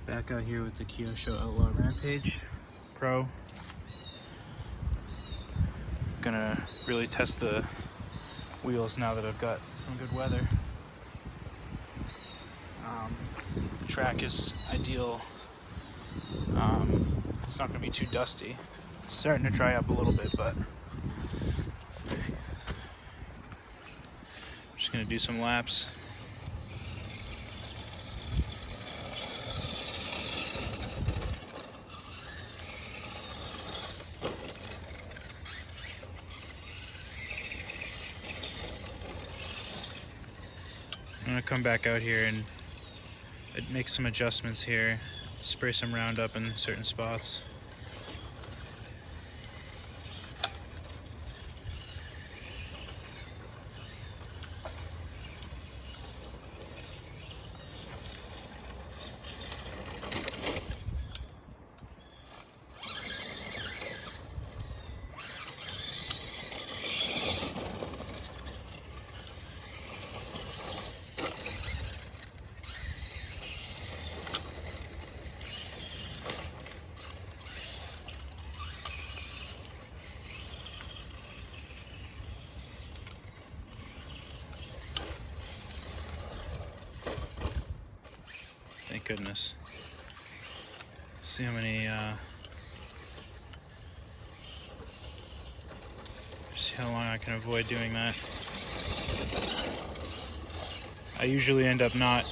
Back out here with the Kyosho Outlaw Rampage Pro. Gonna really test the wheels now that I've got some good weather. The track is ideal. It's not gonna be too dusty. It's starting to dry up a little bit, but I'm just gonna do some laps. I'm gonna come back out here and make some adjustments here, spray some Roundup in certain spots. Thank goodness. See how many, see how long I can avoid doing that. I usually end up not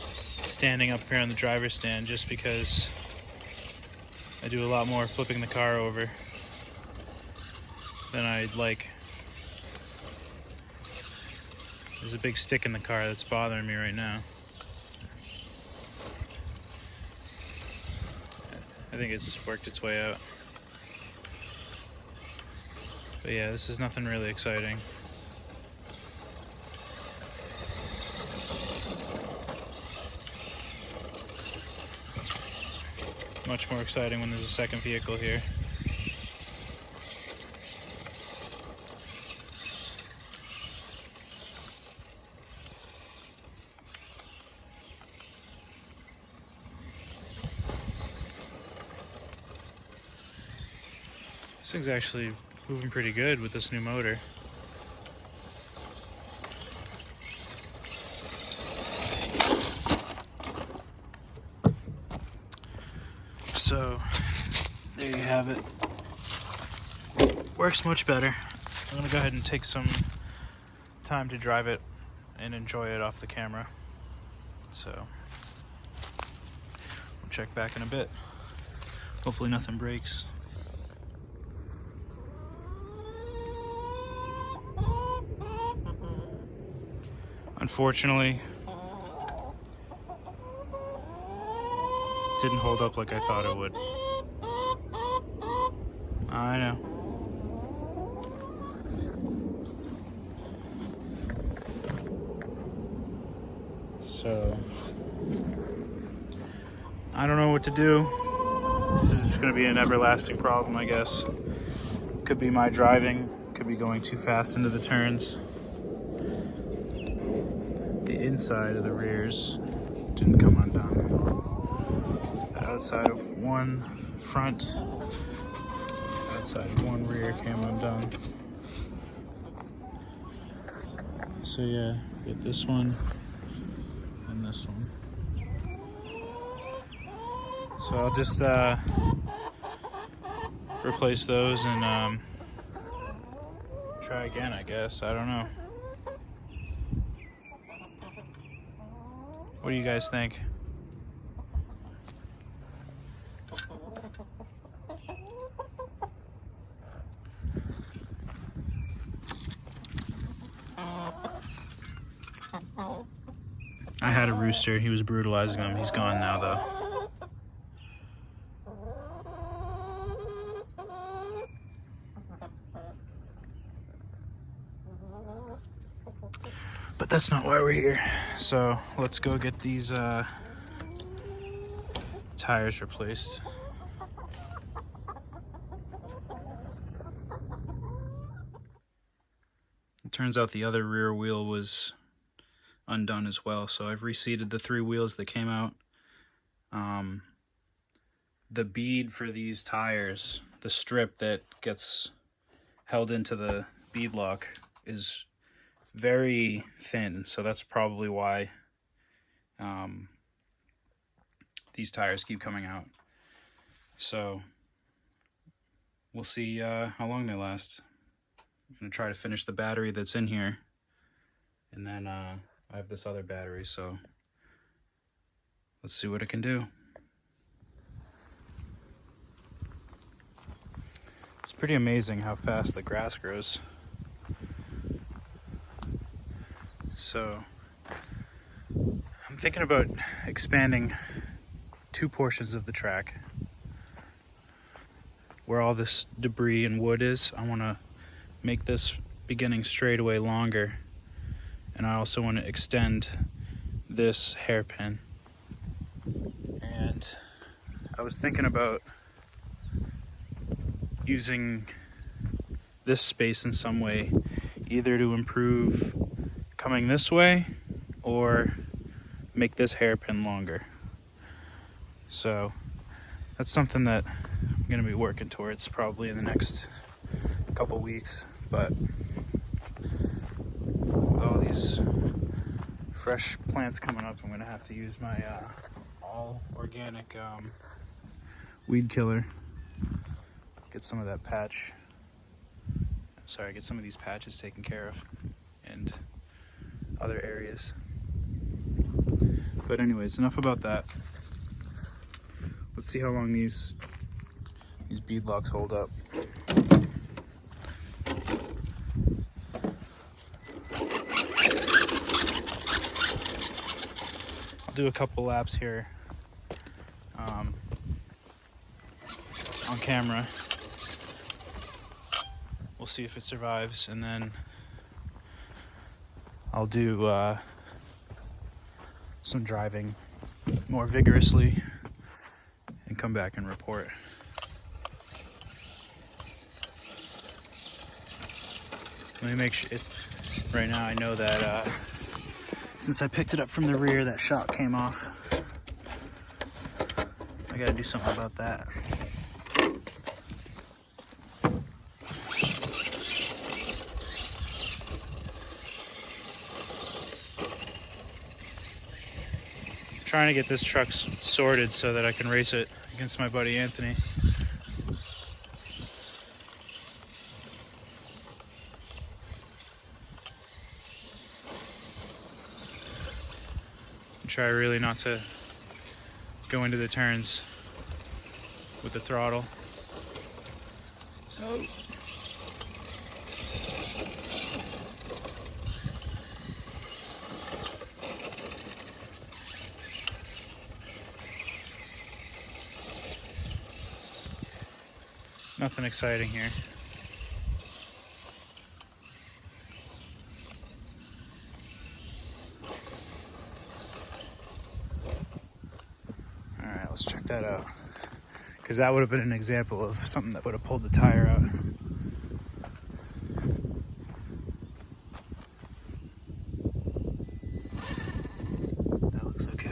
standing up here on the driver's stand just because I do a lot more flipping the car over than I'd like. There's a big stick in the car that's bothering me right now. I think it's worked its way out. But yeah, this is nothing really exciting. Much more exciting when there's a second vehicle here. This thing's actually moving pretty good with this new motor. So, there you have it. Works much better. I'm gonna go ahead and take some time to drive it and enjoy it off the camera. So, we'll check back in a bit. Hopefully nothing breaks. Unfortunately, didn't hold up like I thought it would. I know. So, I don't know what to do. This is just gonna be an everlasting problem, I guess. Could be my driving, could be going too fast into the turns. The inside of the rears didn't come undone. The outside of one front, outside of one rear came undone. So yeah, get this one and this one. So I'll just replace those and try again, I guess. I don't know. What do you guys think? I had a rooster. He was brutalizing them. He's gone now, though. But that's not why we're here. So let's go get these tires replaced. It turns out the other rear wheel was undone as well, so I've reseated the 3 wheels that came out. the bead for these tires, the strip that gets held into the bead lock, is very thin, so that's probably why these tires keep coming out. So we'll see how long they last. I'm gonna try to finish the battery that's in here, and then I have this other battery, so let's see what it can do. It's pretty amazing how fast the grass grows. So I'm thinking about expanding two portions of the track. Where all this debris and wood is, I want to make this beginning straightaway longer, and I also want to extend this hairpin. And I was thinking about using this space in some way, either to improve coming this way or make this hairpin longer. So that's something that I'm going to be working towards probably in the next couple weeks. But with all these fresh plants coming up, I'm going to have to use my all organic weed killer. Get some of that patch. Sorry, get some of these patches taken care of and other areas. But anyways, enough about that. Let's see how long these bead locks hold up. I'll do a couple laps here on camera. We'll see if it survives, and then I'll do some driving more vigorously and come back and report. Let me make sure it's right now. I know that since I picked it up from the rear, that shock came off. I gotta do something about that. Trying to get this truck sorted so that I can race it against my buddy Anthony. Try really not to go into the turns with the throttle. Oh. Nothing exciting here. All right, let's check that out. Because that would have been an example of something that would have pulled the tire out. That looks okay.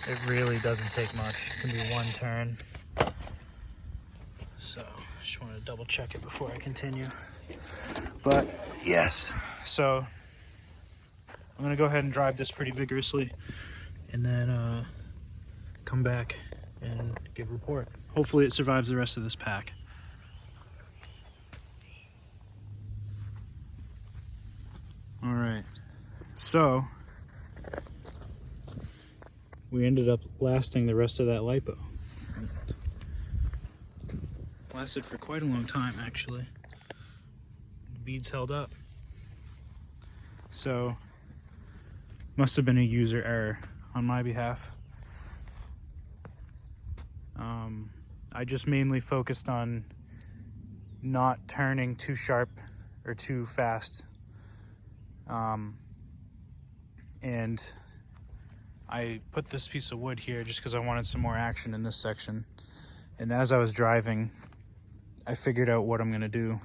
It really doesn't take much. It can be one turn. So, just want to double check it before I continue. But, yes. So, I'm going to go ahead and drive this pretty vigorously. And then come back and give a report. Hopefully it survives the rest of this pack. Alright. So, we ended up lasting the rest of that lipo. Lasted for quite a long time, actually. The beads held up. So, must have been a user error on my behalf. I just mainly focused on not turning too sharp or too fast And I put this piece of wood here just because I wanted some more action in this section. And as I was driving, I figured out what I'm gonna do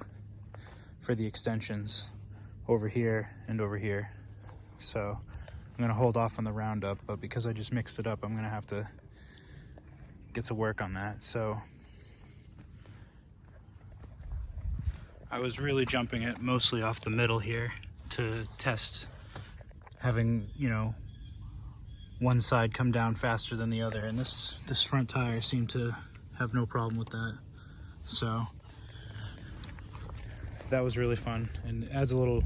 for the extensions over here and over here. So I'm gonna hold off on the roundup, but because I just mixed it up, I'm gonna have to get to work on that. So I was really jumping it mostly off the middle here to test having, you know, one side come down faster than the other, and this front tire seemed to have no problem with that. So that was really fun and adds a little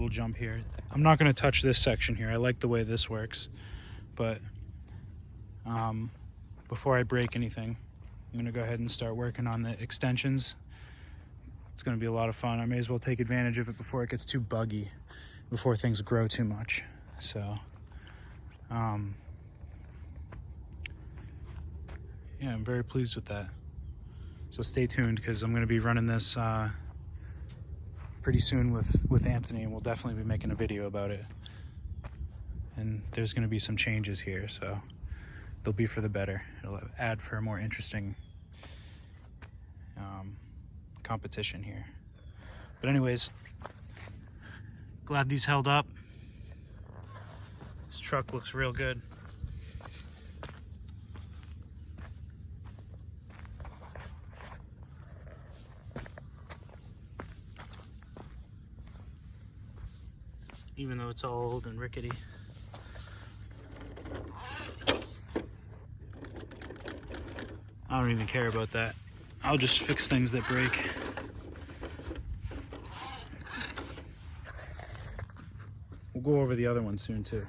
jump here. I'm not going to touch this section here. I like the way this works, but before I break anything, I'm going to go ahead and start working on the extensions. It's going to be a lot of fun. I may as well take advantage of it before it gets too buggy, before things grow too much. So yeah, I'm very pleased with that. So stay tuned, because I'm going to be running this pretty soon with Anthony, and we'll definitely be making a video about it. And there's going to be some changes here, so they'll be for the better. It'll add for a more interesting competition here. But anyways, glad these held up. This truck looks real good. Even though it's all old and rickety. I don't even care about that. I'll just fix things that break. We'll go over the other one soon too.